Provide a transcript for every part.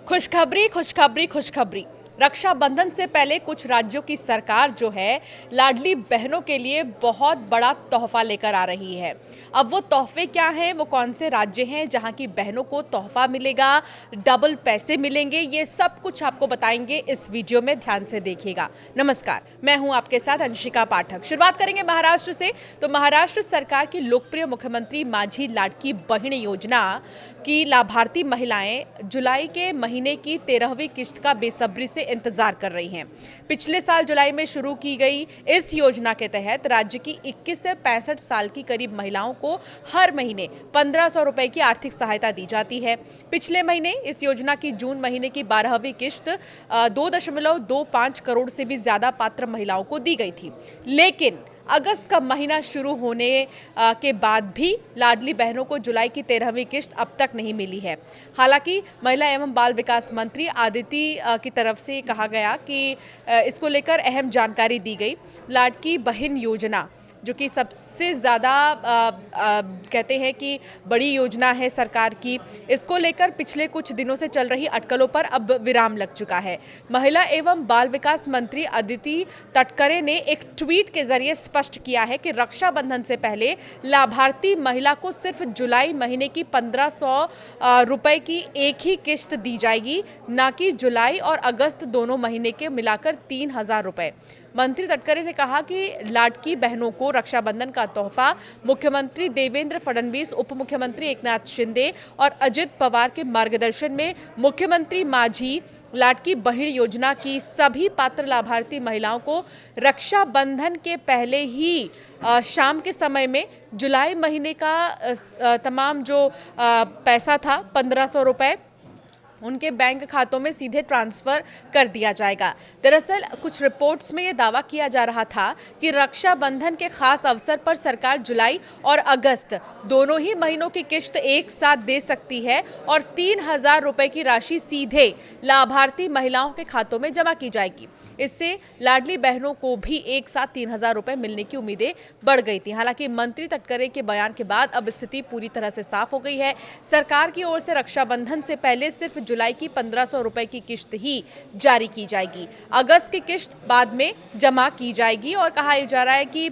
खुशखबरी खुशखबरी खुशखबरी। रक्षाबंधन से पहले कुछ राज्यों की सरकार जो है लाडली बहनों के लिए बहुत बड़ा तोहफा लेकर आ रही है। अब वो तोहफे क्या हैं, वो कौन से राज्य हैं जहां की बहनों को तोहफा मिलेगा, डबल पैसे मिलेंगे, ये सब कुछ आपको बताएंगे इस वीडियो में, ध्यान से देखिएगा। नमस्कार, मैं हूं आपके साथ अंशिका पाठक। शुरुआत करेंगे महाराष्ट्र से। तो महाराष्ट्र सरकार की लोकप्रिय मुख्यमंत्री माझी लाडकी बहन योजना की लाभार्थी महिलाएं जुलाई के महीने की 13वीं किस्त का बेसब्री से इंतजार कर रही हैं। पिछले साल जुलाई में शुरू की गई इस योजना के तहत राज्य की 21 से 65 साल की करीब महिलाओं को हर महीने 1500 रुपए की आर्थिक सहायता दी जाती है। पिछले महीने इस योजना की जून महीने की 12वीं किस्त 2.25 करोड़ से भी ज्यादा पात्र महिलाओं को दी गई थी। लेकिन अगस्त का महीना शुरू होने के बाद भी लाडली बहनों को जुलाई की 13वीं किस्त अब तक नहीं मिली है। हालांकि महिला एवं बाल विकास मंत्री आदिति की तरफ से कहा गया कि इसको लेकर अहम जानकारी दी गई। लाडकी बहन योजना जो कि सबसे ज़्यादा कहते हैं कि बड़ी योजना है सरकार की, इसको लेकर पिछले कुछ दिनों से चल रही अटकलों पर अब विराम लग चुका है। महिला एवं बाल विकास मंत्री अदिति तटकरे ने एक ट्वीट के जरिए स्पष्ट किया है कि रक्षाबंधन से पहले लाभार्थी महिला को सिर्फ जुलाई महीने की 1500 रुपए की एक ही किस्त दी जाएगी, न कि जुलाई और अगस्त दोनों महीने के मिलाकर 3000 रुपए। मंत्री तटकरे ने कहा कि लाडकी बहनों को रक्षाबंधन का तोहफा मुख्यमंत्री देवेंद्र फडणवीस, उप मुख्यमंत्री एकनाथ शिंदे और अजित पवार के मार्गदर्शन में मुख्यमंत्री माझी लाडकी बहन योजना की सभी पात्र लाभार्थी महिलाओं को रक्षाबंधन के पहले ही शाम के समय में जुलाई महीने का तमाम जो पैसा था 1500 रुपए उनके बैंक खातों में सीधे ट्रांसफर कर दिया जाएगा। दरअसल कुछ रिपोर्ट्स में ये दावा किया जा रहा था कि रक्षाबंधन के खास अवसर पर सरकार जुलाई और अगस्त दोनों ही महीनों की किस्त एक साथ दे सकती है और 3000 रुपए की राशि सीधे लाभार्थी महिलाओं के खातों में जमा की जाएगी। इससे लाडली बहनों को भी एक साथ 3000 रुपए मिलने की उम्मीदें बढ़ गई थी। हालांकि मंत्री तटकरे के बयान के बाद अब स्थिति पूरी तरह से साफ हो गई है। सरकार की ओर से रक्षाबंधन से पहले सिर्फ जुलाई की 1500 रुपए की किस्त ही जारी की जाएगी। अगस्त की किस्त बाद में जमा की जाएगी और कहा जा रहा है कि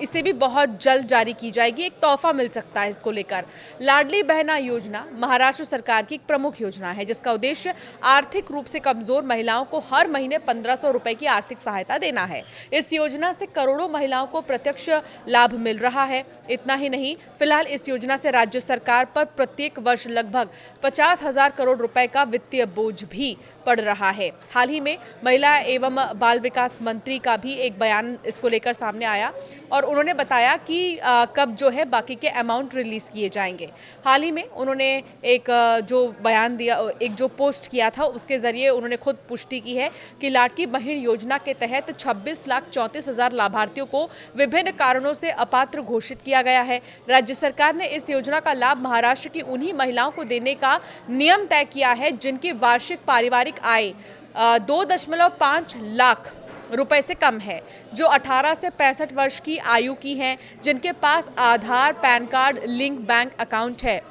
इसे भी बहुत जल्द जारी की जाएगी। एक तोहफा मिल सकता है इसको लेकर। लाडली बहना योजना महाराष्ट्र सरकार की एक प्रमुख योजना है जिसका उद्देश्य आर्थिक रूप से कमजोर महिलाओं को हर महीने 1500 रुपए की आर्थिक सहायता देना है। इस योजना से करोड़ों महिलाओं को प्रत्यक्ष लाभ मिल रहा है। इतना ही नहीं, फिलहाल इस योजना से राज्य सरकार पर प्रत्येक वर्ष लगभग 50,000 करोड़ रुपए का वित्तीय बोझ भी पड़ रहा है। हाल ही में महिला एवं बाल विकास मंत्री का भी एक बयान इसको लेकर सामने आया और उन्होंने बताया कि कब जो है बाकी के अमाउंट रिलीज किए जाएंगे। हाल ही में उन्होंने एक जो बयान दिया, एक जो पोस्ट किया था, उसके जरिए उन्होंने खुद पुष्टि की है कि लाडकी बहन योजना के तहत 26,34,000 लाभार्थियों को विभिन्न कारणों से अपात्र घोषित किया गया है। राज्य सरकार ने इस योजना का लाभ महाराष्ट्र की उन्हीं महिलाओं को देने का नियम तय किया है जिनकी वार्षिक पारिवारिक आय 2.5 लाख रुपए से कम है, जो 18 से 65 वर्ष की आयु की हैं, जिनके पास Aadhaar, PAN card link bank account है।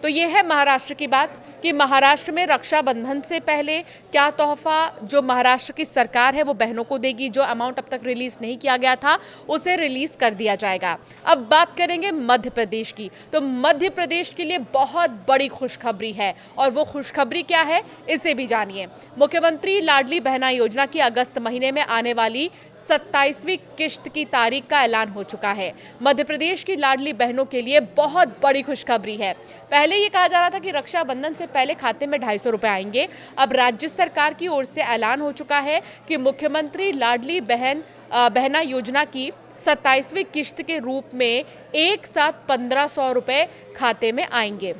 तो ये है महाराष्ट्र की बात कि महाराष्ट्र में रक्षाबंधन से पहले क्या तोहफा जो महाराष्ट्र की सरकार है वो बहनों को देगी। जो अमाउंट अब तक रिलीज नहीं किया गया था उसे रिलीज कर दिया जाएगा। अब बात करेंगे मध्य प्रदेश की। तो मध्य प्रदेश के लिए बहुत बड़ी खुशखबरी है और वो खुशखबरी क्या है, इसे भी जानिए। मुख्यमंत्री लाडली बहना योजना की अगस्त महीने में आने वाली 27वीं किस्त की तारीख का ऐलान हो चुका है। मध्य प्रदेश की लाडली बहनों के लिए बहुत बड़ी खुशखबरी है। पहले ये कहा जा रहा था कि रक्षाबंधन से पहले खाते में 250 रुपए आएंगे। अब राज्य सरकार की ओर से ऐलान हो चुका है कि मुख्यमंत्री लाडली बहना योजना की 27वीं किस्त के रूप में एक साथ 1500 रुपए खाते में आएंगे।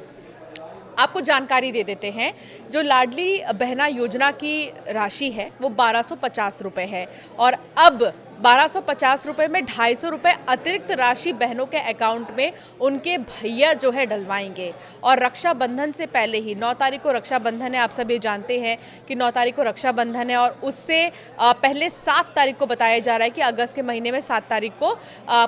आपको जानकारी दे देते हैं, जो लाडली बहना योजना की राशि है वो 1250 रुपए है और अब ₹1250 में ₹250 अतिरिक्त राशि बहनों के अकाउंट में उनके भैया जो है डलवाएंगे। और रक्षाबंधन से पहले ही 9 तारीख को रक्षाबंधन है, आप सभी जानते हैं कि 9 तारीख को रक्षाबंधन है और उससे पहले 7 तारीख को बताया जा रहा है कि अगस्त के महीने में 7 तारीख को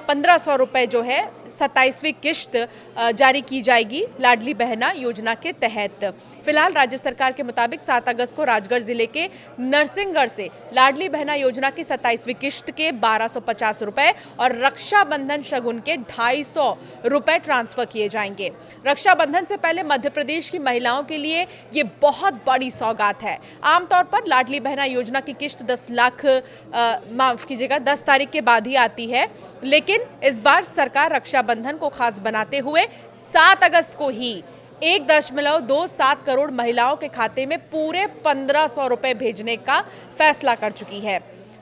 ₹1500 जो है 27वीं किश्त जारी की जाएगी लाडली बहना योजना के तहत। फिलहाल राज्य सरकार के मुताबिक 7 अगस्त को राजगढ़ जिले के नरसिंहगढ़ से लाडली बहना योजना की 27वीं किश्त के ₹1250 और रक्षाबंधन शगुन के ₹250 ट्रांसफर किए जाएंगे। रक्षाबंधन से पहले मध्य प्रदेश की महिलाओं के लिए ये बहुत बड़ी सौगात है। आमतौर पर लाडली बहना योजना की किश्त 10 तारीख के बाद ही आती है, लेकिन इस बार सरकार रक्षाबंधन को खास बनाते हुए 7 अगस्त को ही 1.27 करोड़ महिलाओं के खाते में पूरे ₹1500 भेजने का फैसला कर चुकी है।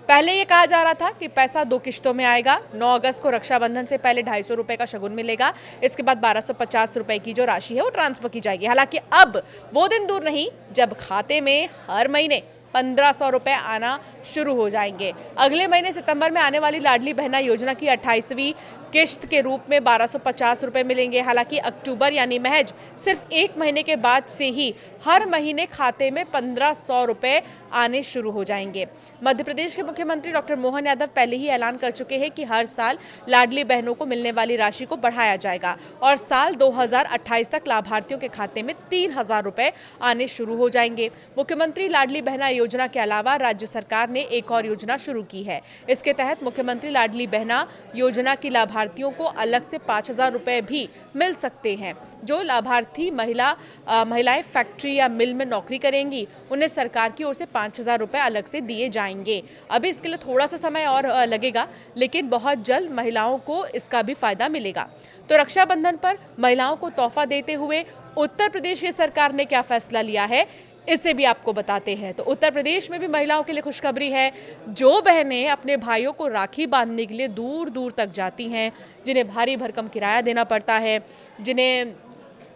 पहले ये कहा जा रहा था कि पैसा 2 किश्तों में आएगा। 9 अगस्त को रक्षाबंधन से पहले ₹250 का शगुन मिलेगा, इसके बाद ₹1250 की जो राशि है वो ट्रांसफर की जाएगी। हालांकि अब वो दिन दूर नहीं जब खाते में हर महीने ₹1500 आना शुरू हो जाएंगे। अगले महीने सितंबर में आने वाली लाडली बहना योजना की 28वीं किश्त के रूप में ₹1250 मिलेंगे। हालांकि अक्टूबर यानी महज सिर्फ 1 महीने के बाद से ही हर महीने खाते में ₹1500 आने शुरू हो जाएंगे। मध्य प्रदेश के मुख्यमंत्री डॉक्टर मोहन यादव पहले ही ऐलान कर चुके हैं कि हर साल लाडली बहनों को मिलने वाली राशि को बढ़ाया जाएगा और साल 2028 तक लाभार्थियों के खाते में ₹3000 आने शुरू हो जाएंगे। मुख्यमंत्री लाडली बहना योजना के अलावा राज्य सरकार ने एक और योजना शुरू की है। इसके तहत मुख्यमंत्री लाडली बहना योजना की लाभार्थियों को अलग से ₹5000 भी मिल सकते हैं। जो लाभार्थी महिलाएं फैक्ट्री या मिल में नौकरी करेंगी उन्हें सरकार की ओर से ₹5000 अलग से दिए जाएंगे। अभी इसके लिए थोड़ा सा समय और लगेगा, लेकिन बहुत जल्द महिलाओं को इसका भी फायदा मिलेगा। तो रक्षाबंधन पर महिलाओं को तोहफा देते हुए उत्तर प्रदेश की सरकार ने क्या फैसला लिया है, इसे भी आपको बताते हैं। तो उत्तर प्रदेश में भी महिलाओं के लिए खुशखबरी है। जो बहनें अपने भाइयों को राखी बांधने के लिए दूर दूर तक जाती हैं, जिन्हें भारी भरकम किराया देना पड़ता है, जिन्हें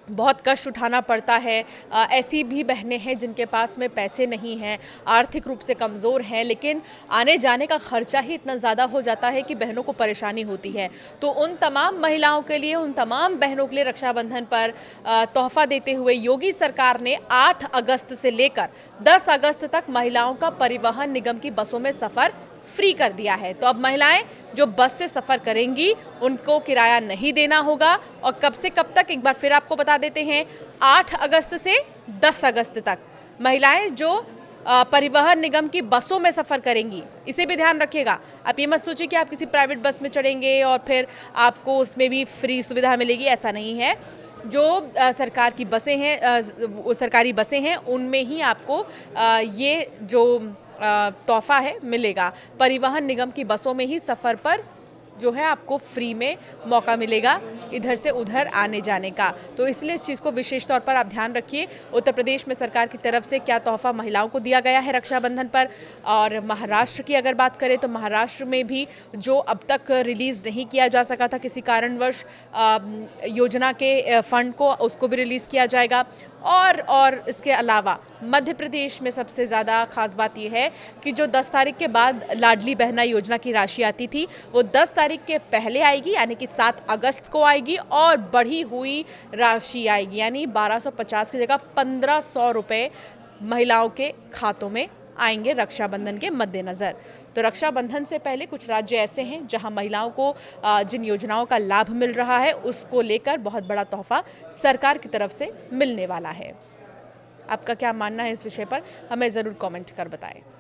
बहुत कष्ट उठाना पड़ता है, ऐसी भी बहनें हैं जिनके पास में पैसे नहीं हैं, आर्थिक रूप से कमज़ोर हैं, लेकिन आने जाने का खर्चा ही इतना ज़्यादा हो जाता है कि बहनों को परेशानी होती है। तो उन तमाम महिलाओं के लिए, उन तमाम बहनों के लिए रक्षाबंधन पर तोहफा देते हुए योगी सरकार ने 8 अगस्त से लेकर 10 अगस्त तक महिलाओं का परिवहन निगम की बसों में सफ़र फ्री कर दिया है। तो अब महिलाएं जो बस से सफ़र करेंगी उनको किराया नहीं देना होगा। और कब से कब तक, एक बार फिर आपको बता देते हैं, 8 अगस्त से 10 अगस्त तक महिलाएं जो परिवहन निगम की बसों में सफ़र करेंगी, इसे भी ध्यान रखिएगा। आप ये मत सोचिए कि आप किसी प्राइवेट बस में चढ़ेंगे और फिर आपको उसमें भी फ्री सुविधा मिलेगी, ऐसा नहीं है। जो सरकार की बसें हैं, सरकारी बसें हैं, उनमें ही आपको ये जो तोहफा है मिलेगा। परिवहन निगम की बसों में ही सफ़र पर जो है आपको फ्री में मौका मिलेगा इधर से उधर आने जाने का। तो इसलिए इस चीज़ को विशेष तौर पर आप ध्यान रखिए। उत्तर प्रदेश में सरकार की तरफ से क्या तोहफा महिलाओं को दिया गया है रक्षाबंधन पर। और महाराष्ट्र की अगर बात करें तो महाराष्ट्र में भी जो अब तक रिलीज़ नहीं किया जा सका था किसी कारणवश योजना के फंड को, उसको भी रिलीज़ किया जाएगा। और इसके अलावा मध्य प्रदेश में सबसे ज़्यादा खास बात यह है कि जो 10 तारीख के बाद लाडली बहना योजना की राशि आती थी वो 10 तारीख के पहले आएगी, यानी कि 7 अगस्त को आएगी और बढ़ी हुई राशि आएगी, यानी 1250 की जगह ₹1500 महिलाओं के खातों में आएंगे रक्षाबंधन के मद्देनज़र। तो रक्षाबंधन से पहले कुछ राज्य ऐसे हैं जहां महिलाओं को जिन योजनाओं का लाभ मिल रहा है उसको लेकर बहुत बड़ा तोहफा सरकार की तरफ से मिलने वाला है। आपका क्या मानना है इस विषय पर, हमें ज़रूर कमेंट कर बताएं।